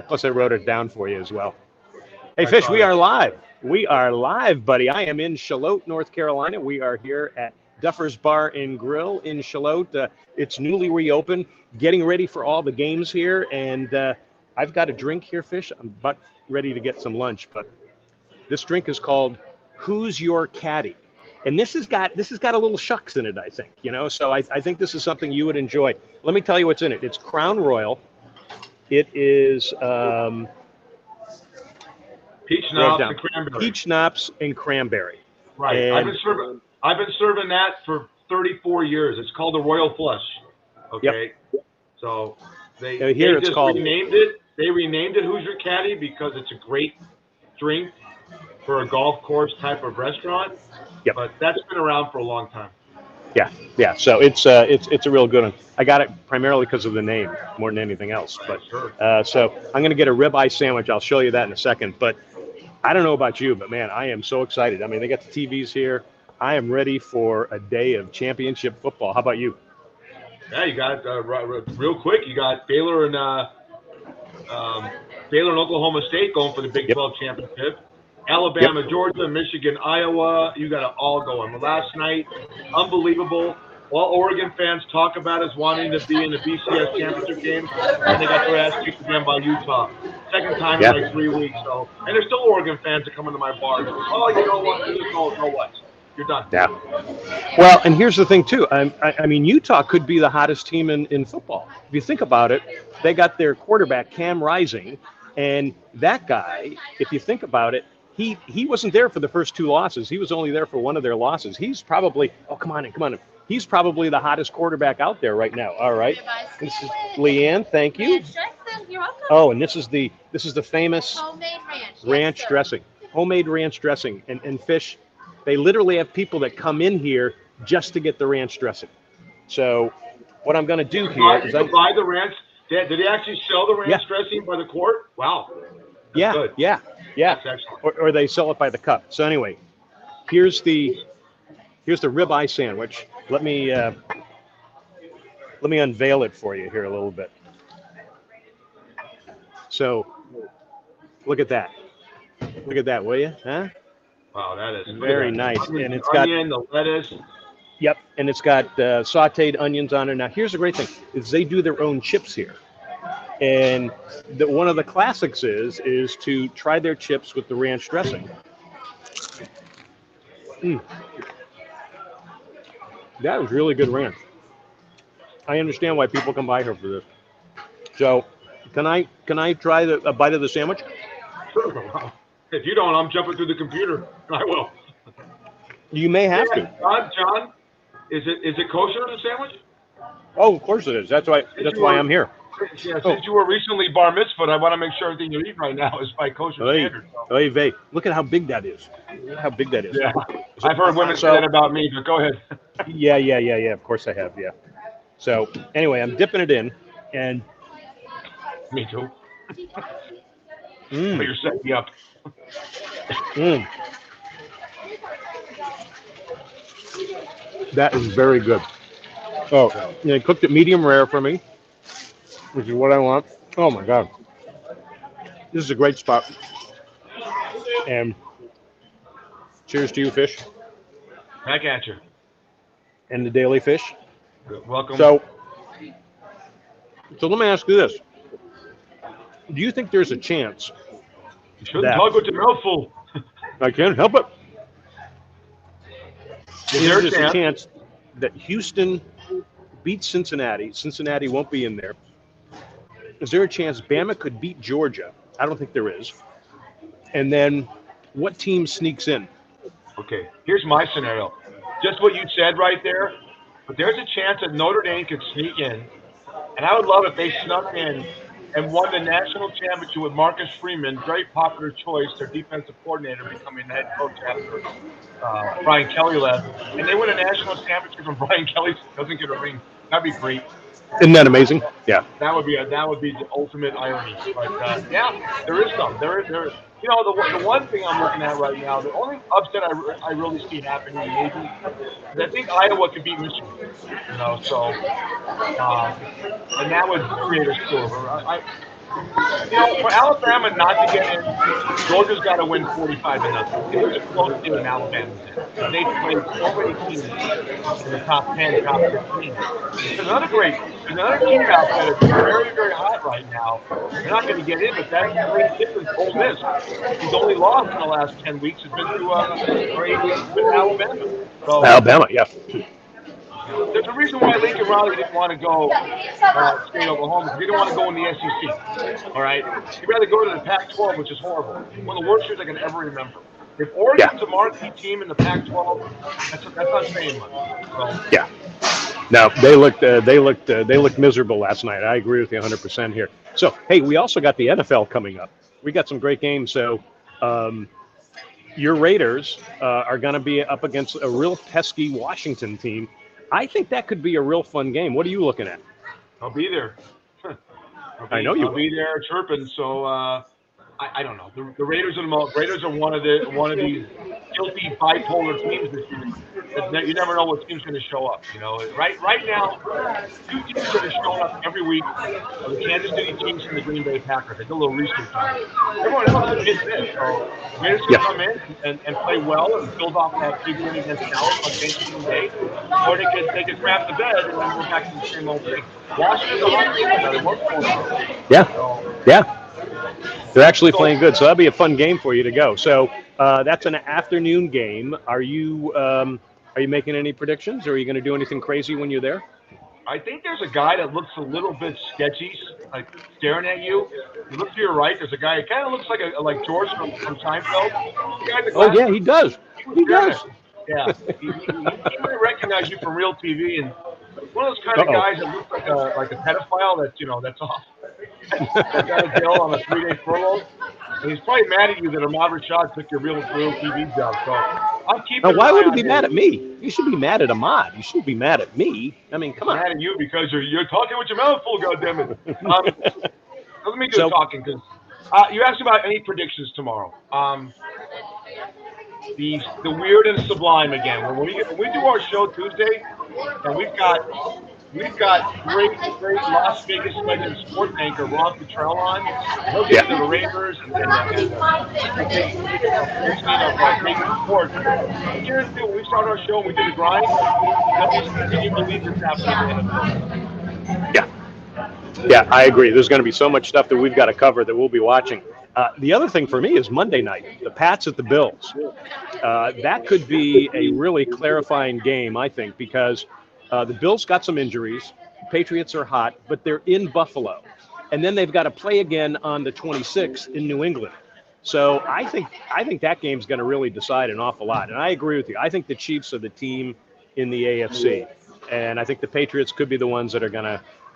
Plus, I wrote it down for you as well. Hey, I Fish, saw we that. are live. We are live, buddy. I am in Charlotte, North Carolina. We are here at Duffers Bar and Grill in Charlotte. It's newly reopened, getting ready for all the games here. And I've got a drink here, Fish. I'm about ready to get some lunch, but this drink is called Who's Your Caddy? And this has got a little shucks in it, I think. So I think this is something you would enjoy. Let me tell you what's in it. It's Crown Royal. It is Peach wrote knobs down and cranberry. peach schnapps and cranberry. Right. I've And been serving that for 34 years. It's called the Royal Flush. Okay. Yep. So they Here it's just called. renamed it. They renamed it Who's Your Caddy because it's a great drink for a golf course type of restaurant. Yep. But that's been around for a long time. Yeah. So it's a real good one. I got it primarily because of the name more than anything else. But Sure. so I'm going to get a ribeye sandwich. I'll show you that in a second. But I don't know about you, but man, I am so excited. I mean, they got the TVs here. I am ready for a day of championship football. How about you? Yeah, you got real quick. You got Baylor and Oklahoma State going for the Big Yep. 12 championship. Alabama, Georgia, Michigan, Iowa. You got it all going. But last night, unbelievable. All Oregon fans talk about is wanting to be in the BCS championship game, and they got their ass kicked again by Utah. Second time Yeah. in like 3 weeks. So, and there's still Oregon fans that come into my bar. And go, oh, you know what? You know what? You're done. Yeah. Well, and here's the thing too. I mean, Utah could be the hottest team in football. If you think about it, they got their quarterback Cam Rising, and that guy, if you think about it, he wasn't there for the first two losses. He was only there for one of their losses. He's probably come on in. He's probably the hottest quarterback out there right now. All right. This is Leanne. Thank you. You're welcome. Oh, and this is the famous Homemade ranch. ranch Yes, sir. dressing, homemade ranch dressing, and Fish. They literally have people that come in here just to get the ranch dressing. So what I'm going to do here is You can buy the ranch. Did they actually sell the ranch dressing by the quart? Wow. That's good. yeah. That's excellent. Or they sell it by the cup. So anyway, here's the ribeye sandwich. Let me unveil it for you here a little bit. So look at that. Look at that, will you? Huh? Wow, that is Very nice. And it's got onion, the lettuce. Yep, and it's got sautéed onions on it. Now, here's the great thing: is they do their own chips here, and one of the classics is to try their chips with the ranch dressing. That was really good ranch. I understand why people come by here for this. So, can I try a bite of the sandwich? Sure. If you don't, I'm jumping through the computer. I will. You may have to. John, is it kosher, the sandwich? Oh, of course it is. That's why I'm here. Yeah, since you were recently bar mitzvahed, I want to make sure everything you eat right now is by kosher standards. Hey, Vay, look at how big that is. Look at how big that is. Yeah, I've heard women say that about me, but go ahead. Yeah. Of course I have. Yeah. So anyway, I'm dipping it in, and Me too. But you're setting me up. That is very good. Oh, they cooked it medium rare for me, which is what I want. Oh my God, this is a great spot. And cheers to you, Fish, Back at you. and the Daily Fish. Welcome. So let me ask you this: do you think there's a chance? you shouldn't talk with your mouth full. I can't help it. Is there There's a a chance? chance that Houston beats Cincinnati. Cincinnati won't be in there. Is there a chance Bama could beat Georgia? I don't think there is. And then what team sneaks in? Okay, here's my scenario. Just what you said right there. But there's a chance that Notre Dame could sneak in. And I would love if they snuck in and won the national championship with Marcus Freeman, very popular choice, their defensive coordinator, becoming the head coach after Brian Kelly left. And they win a national championship and Brian Kelly doesn't get a ring. That'd be great. Isn't that amazing? Yeah. That would be the ultimate irony. But yeah, there is some. There. You know, the one thing I'm looking at right now, the only upset I really see happening maybe is I think Iowa could beat Michigan. You know, so and that would create a score. For Alabama not to get in, Georgia's got to win 45-0. It was a close game Alabama's in because they played so many teams in the top 10, top 15. There's another team out there that's very, very hot right now. They're not going to get in, but that's Lane Kiffin's Ole Miss, whose only loss in the last 10 weeks has been to or 8 weeks has been to Alabama. So, Alabama, yeah. there's a reason why Lincoln Riley didn't want to go State Oklahoma because he didn't want to go in the SEC. All right, he'd rather go to the Pac-12, which is horrible. One of the worst years I can ever remember. If Oregon's a marquee team in the Pac-12, that's not saying much. So, yeah. No, they looked miserable last night. I agree with you 100% here. So, hey, we also got the NFL coming up. We got some great games. So, your Raiders are going to be up against a real pesky Washington team. I think that could be a real fun game. What are you looking at? I'll be there. I'll be there chirping. So I don't know. The Raiders are one of these guilty bipolar teams this year. You never know what team's going to show up. Right now, two teams that are showing up every week are the Kansas City Chiefs and the Green Bay Packers. I did a little research on it. Everyone else is hit this. So Raiders can come in and play well and build off that big win against Dallas on Thanksgiving Day, or they could crap the bed and then we're back to the same old thing. Washington's a hot team now. They won 4-0. Yeah. They're actually playing good, so that'll be a fun game for you to go. So that's an afternoon game. Are you making any predictions, or are you going to do anything crazy when you're there? I think there's a guy that looks a little bit sketchy, like staring at you. You look to your right. There's a guy. It kind of looks like George from Seinfeld. Oh yeah, he does. He does. Yeah, he might recognize you from real TV, and one of those kind of guys that looks like a pedophile. That's off. That got a deal on a 3-day furlough. And he's probably mad at you that Ahmad Rashad took your real TV job. So I'm keeping. Now, why would he be mad at me? You should be mad at Ahmad. You shouldn't be mad at me. I mean, come on. Mad at you because you're talking with your mouth full. Goddammit. Let me do the talking because you asked about any predictions tomorrow. The weird and sublime again. When we do our show Tuesday, and we've got great Las Vegas legend sports anchor Ron Cottrell on. He'll get into the Raiders and great sports. Here too, when we start our show and we do the grind, can you believe this happening in the NFL? Yeah, I agree. There's going to be so much stuff that we've got to cover that we'll be watching. The other thing for me is Monday night, the Pats at the Bills. That could be a really clarifying game, I think, because the Bills got some injuries. Patriots are hot, but they're in Buffalo. And then they've got to play again on the 26th in New England. So I think that game's going to really decide an awful lot. And I agree with you. I think the Chiefs are the team in the AFC. And I think the Patriots could be the ones that are going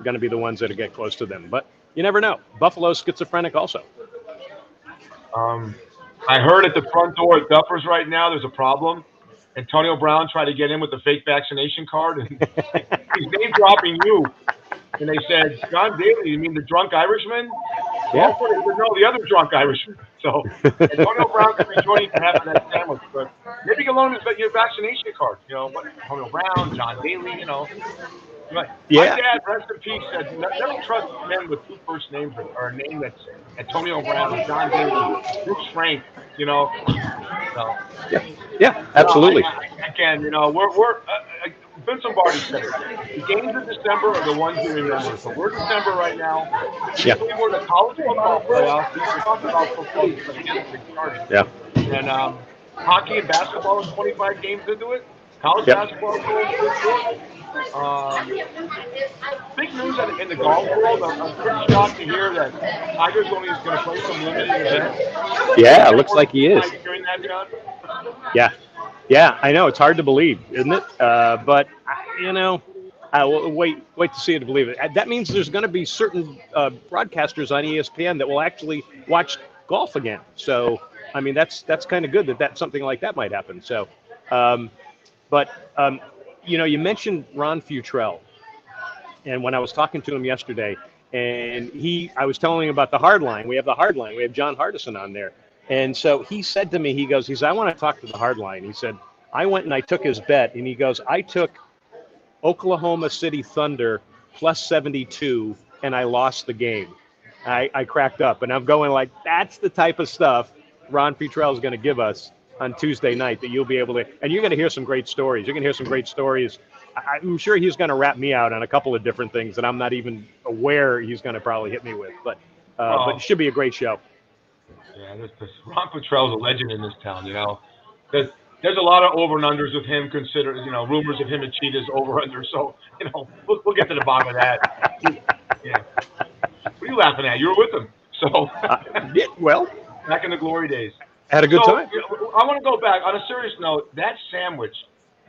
to be the ones that get close to them. But you never know. Buffalo's schizophrenic also. I heard at the front door at Duffers right now there's a problem. Antonio Brown tried to get in with the fake vaccination card, and he's name dropping you. And they said, John Daly, you mean the drunk Irishman? Yeah. No, the other drunk Irishman. So Antonio Brown could be joining for half of that sandwich, but maybe you can loan your vaccination card. Antonio Brown, John Daly, Right. Yeah. My dad, rest in peace, said never trust men with two first names or a name that's Antonio Brown or John Daly, Bruce Frank, So. Yeah, absolutely. Again, we're Vince Lombardi said it. The games of December are the ones you remember. So we're December right now. Yeah. We're in the college football playoffs. We're talking about football because it's starting. Yeah. And hockey and basketball is 25 games into it. College basketball is going into it. Big news in the golf world. I'm pretty shocked to hear that Tiger's only going to play some limited events. Yeah, it looks like he is. Hearing that, John? Yeah, I know. It's hard to believe, isn't it? But I will wait to see it to believe it. That means there's going to be certain broadcasters on ESPN that will actually watch golf again. So, I mean, that's kind of good that something like that might happen. So, you mentioned Ron Futrell, and when I was talking to him yesterday, and I was telling him about the hard line. We have the hard line. We have John Hardison on there. And so he said to me, he goes, I want to talk to the hard line. He said, I went and I took his bet, and he goes, I took Oklahoma City Thunder plus 72, and I lost the game. I cracked up, and I'm going like, that's the type of stuff Ron Futrell is going to give us on Tuesday night that you'll be able to, and you're going to hear some great stories. You're going to hear some great stories. I'm sure he's going to wrap me out on a couple of different things that I'm not even aware he's going to probably hit me with, but it should be a great show. Yeah, Ron Futrell's a legend in this town, you know. There's a lot of over and unders of him considered, you know, rumors of him and Cheetah's over under. So, you know, we'll get to the bottom of that. Yeah. What are you laughing at? You were with him. So, well, back in the glory days. Had a good time. I want to go back. On a serious note, that sandwich,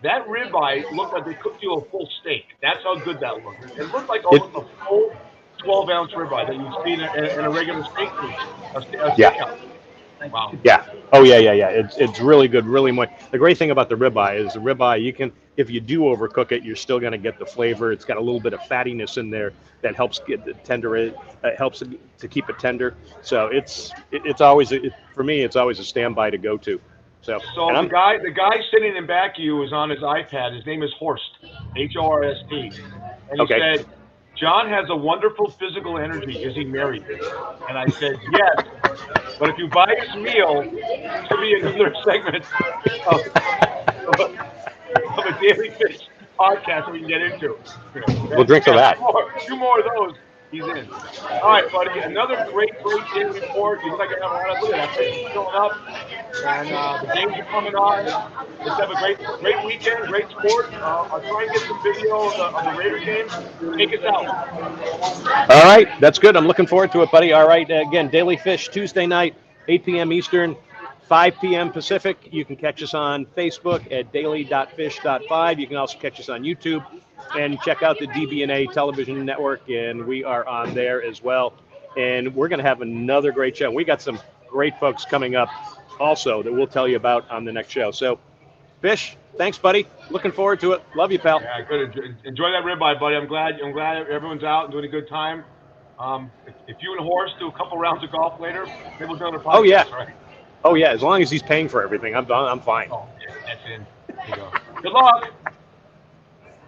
that ribeye looked like they cooked you a full steak. That's how good that looked. It looked like almost a full 12-ounce ribeye that you'd see in a regular steak food, a steakhouse. Wow. Yeah. Oh, yeah. It's really good, really much. The great thing about the ribeye is the ribeye, you can, if you do overcook it, you're still going to get the flavor. It's got a little bit of fattiness in there that helps get the tender. It helps to keep it tender. So it's always, for me, it's always a standby to go to. So the guy sitting in back of you is on his iPad. His name is Horst, Horst, and he said, "John has a wonderful physical energy. Is he married?" And I said, "Yes, but if you buy his meal, this will be another segment of a Daily Fish podcast we can get into." We'll drink to that. Two more of those. He's in. All right, buddy. Another great daily report. You look like you have a lot of look at that fish filling up, and the games are coming on. Let's have a great weekend, great sport. I'll try and get some video of the Raider game. Take us out. All right, that's good. I'm looking forward to it, buddy. All right, again, Daily Fish Tuesday night, 8 p.m. Eastern, 5 p.m. Pacific. You can catch us on Facebook at daily.fish.5. You can also catch us on YouTube. And check out the DBNA television network, and we are on there as well. And we're going to have another great show. We got some great folks coming up also that we'll tell you about on the next show. So, Fish, thanks, buddy. Looking forward to it. Love you, pal. Yeah, good. Enjoy that ribeye, buddy. I'm glad everyone's out and doing a good time. If you and Horst do a couple rounds of golf later, maybe we'll do another podcast. Oh yeah, right? Oh yeah. As long as he's paying for everything, I'm fine. Oh, yeah, that's in. There you go. Good luck.